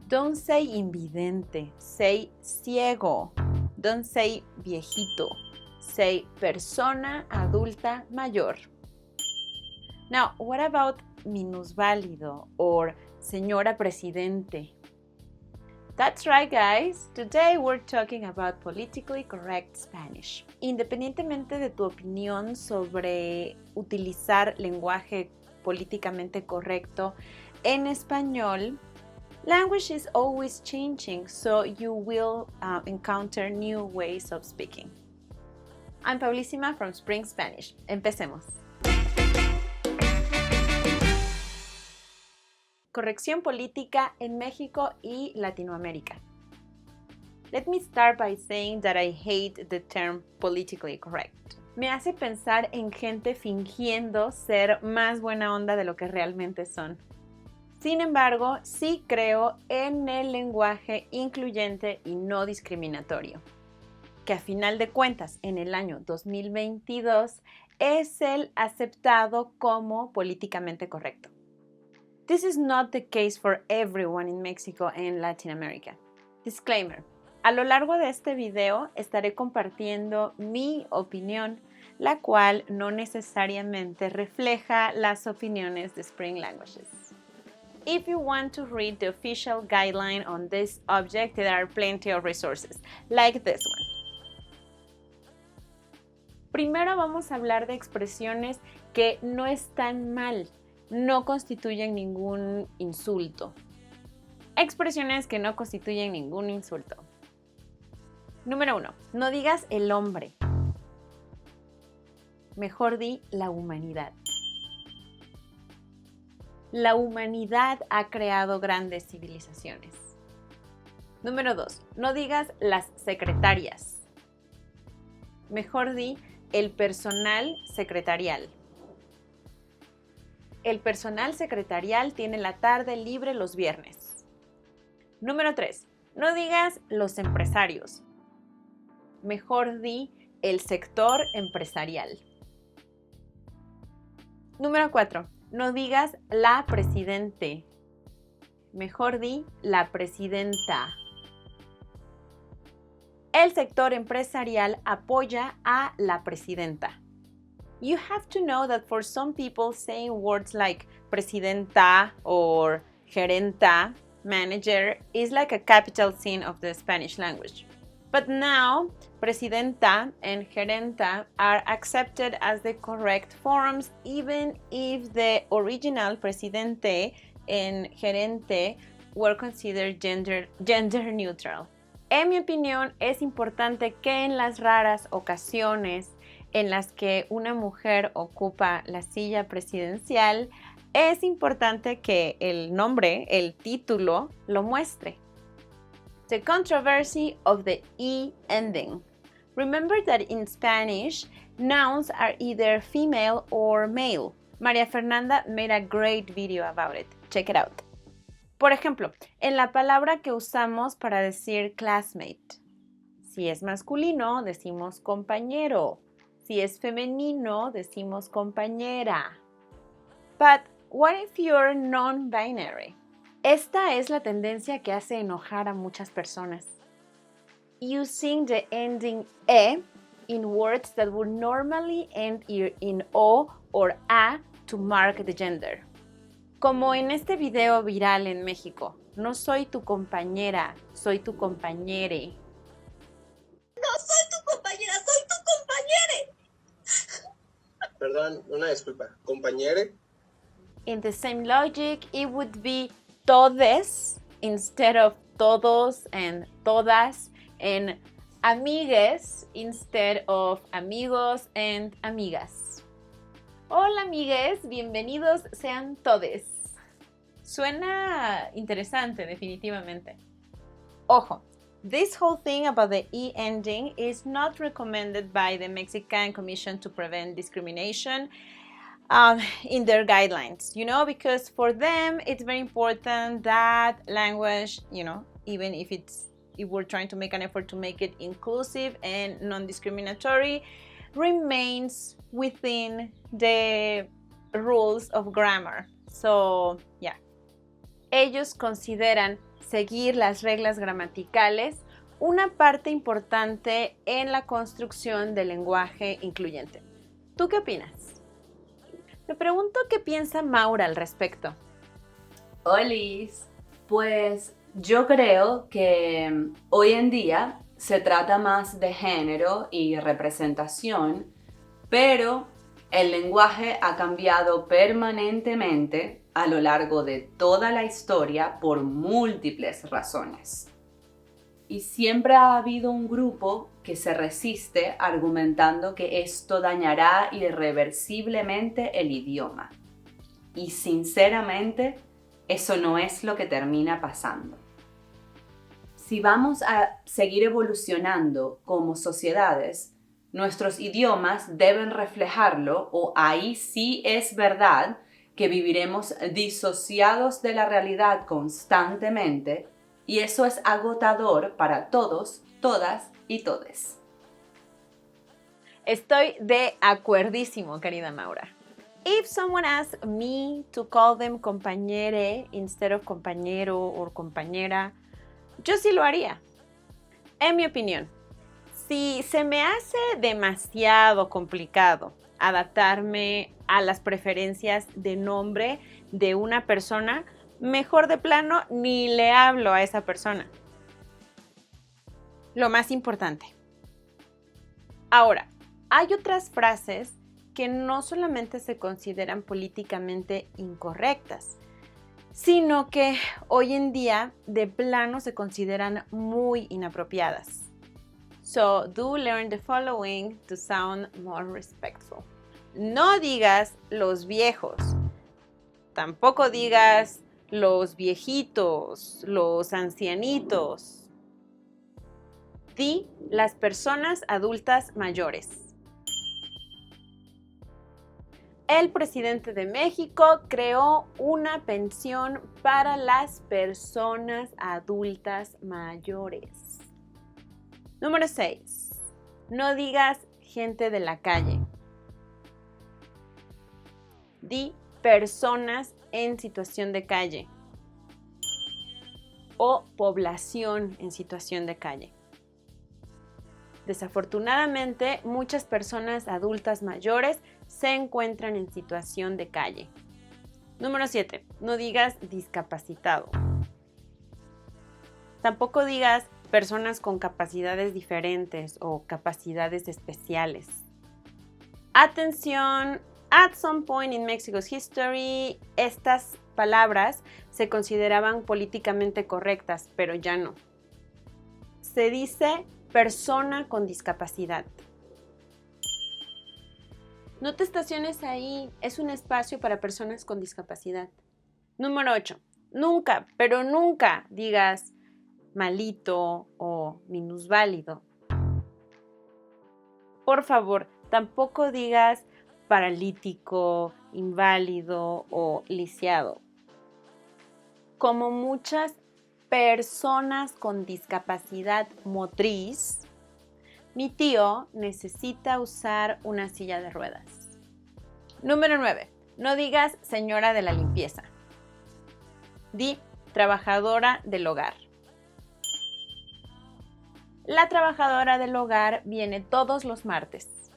Don't say invidente, say ciego. Don't say viejito, say persona adulta mayor. Now, what about minusválido or señora presidente? That's right, guys. Today we're talking about politically correct Spanish. Independientemente de tu opinión sobre utilizar lenguaje políticamente correcto en español, language is always changing, so you will encounter new ways of speaking. I'm Paulísima from Spring Spanish. Empecemos. Corrección política en México y Latinoamérica. Let me start by saying that I hate the term politically correct. Me hace pensar en gente fingiendo ser más buena onda de lo que realmente son. Sin embargo, sí creo en el lenguaje incluyente y no discriminatorio, que a final de cuentas en el año 2022 es el aceptado como políticamente correcto. This is not the case for everyone in Mexico and Latin America. Disclaimer. A lo largo de este video estaré compartiendo mi opinión, la cual no necesariamente refleja las opiniones de Spring Languages. If you want to read the official guideline on this object, there are plenty of resources, like this one. Primero vamos a hablar de expresiones que no están mal, no constituyen ningún insulto. Expresiones que no constituyen ningún insulto. Número 1. No digas el hombre. Mejor di la humanidad. La humanidad ha creado grandes civilizaciones. Número 2. No digas las secretarias. Mejor di el personal secretarial. El personal secretarial tiene la tarde libre los viernes. Número 3. No digas los empresarios. Mejor di el sector empresarial. Número 4. No digas la presidente. Mejor di la presidenta. El sector empresarial apoya a la presidenta. You have to know that for some people saying words like presidenta or gerenta, manager, is like a capital sin of the Spanish language. But now, presidenta and gerenta are accepted as the correct forms, even if the original presidente and gerente were considered gender neutral. En mi opinión, es importante que en las raras ocasiones en las que una mujer ocupa la silla presidencial, es importante que el nombre, el título, lo muestre. The controversy of the E ending. Remember that in Spanish, nouns are either female or male. María Fernanda made a great video about it. Check it out. Por ejemplo, en la palabra que usamos para decir classmate. Si es masculino, decimos compañero. Si es femenino, decimos compañera. But what if you're non-binary? Esta es la tendencia que hace enojar a muchas personas. Using the ending E in words that would normally end in O or A to mark the gender. Como en este video viral en México. No soy tu compañera, soy tu compañere. No soy tu compañera, soy tu compañere. Perdón, una disculpa. ¿Compañere? In the same logic, it would be todes instead of todos and todas, and amigues instead of amigos and amigas. Hola amigues, bienvenidos sean todes. Suena interesante, definitivamente. Ojo, this whole thing about the E ending is not recommended by the Mexican Commission to Prevent Discrimination in their guidelines, because for them it's very important that language, even if we're trying to make an effort to make it inclusive and non-discriminatory, remains within the rules of grammar. So, yeah. Ellos consideran seguir las reglas gramaticales, una parte importante en la construcción del lenguaje incluyente. ¿Tú qué opinas? Me pregunto qué piensa Maura al respecto. Olis, pues yo creo que hoy en día se trata más de género y representación, pero el lenguaje ha cambiado permanentemente a lo largo de toda la historia por múltiples razones. Y siempre ha habido un grupo que se resiste argumentando que esto dañará irreversiblemente el idioma. Y sinceramente, eso no es lo que termina pasando. Si vamos a seguir evolucionando como sociedades, nuestros idiomas deben reflejarlo, o ahí sí es verdad que viviremos disociados de la realidad constantemente, y eso es agotador para todos, todas y todes. Estoy de acuerdísimo, querida Maura. If someone asked me to call them compañere instead of compañero or compañera, yo sí lo haría. En mi opinión, si se me hace demasiado complicado adaptarme a las preferencias de nombre de una persona, mejor de plano ni le hablo a esa persona. Lo más importante. Ahora, hay otras frases que no solamente se consideran políticamente incorrectas, sino que hoy en día de plano se consideran muy inapropiadas. So, do learn the following to sound more respectful. No digas los viejos. Tampoco digas los viejitos, los ancianitos. Di las personas adultas mayores. El presidente de México creó una pensión para las personas adultas mayores. Número 6. No digas gente de la calle. Di personas en situación de calle o población en situación de calle. Desafortunadamente, muchas personas adultas mayores se encuentran en situación de calle. Número 7. No digas discapacitado. Tampoco digas personas con capacidades diferentes o capacidades especiales. Atención, at some point in Mexico's history, estas palabras se consideraban políticamente correctas, pero ya no. Se dice persona con discapacidad. No te estaciones ahí, es un espacio para personas con discapacidad. Número 8. Nunca, pero nunca digas malito o minusválido. Por favor, tampoco digas paralítico, inválido o lisiado. Como muchas personas con discapacidad motriz, mi tío necesita usar una silla de ruedas. Número 9. No digas señora de la limpieza. Di trabajadora del hogar. La trabajadora del hogar viene todos los martes.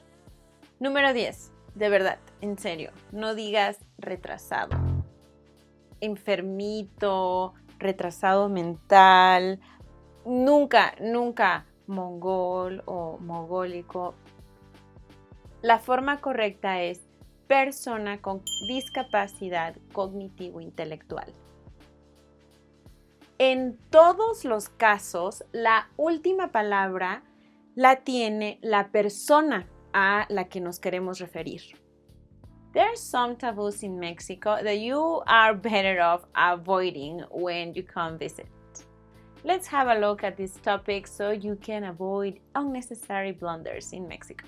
Número 10. De verdad, en serio, no digas retrasado, enfermito, retrasado mental, nunca mongol o mogólico. La forma correcta es persona con discapacidad cognitivo-intelectual. En todos los casos, la última palabra la tiene la persona a la que nos queremos referir. There are some taboos in Mexico that you are better off avoiding when you come visit. Let's have a look at this topic so you can avoid unnecessary blunders in Mexico.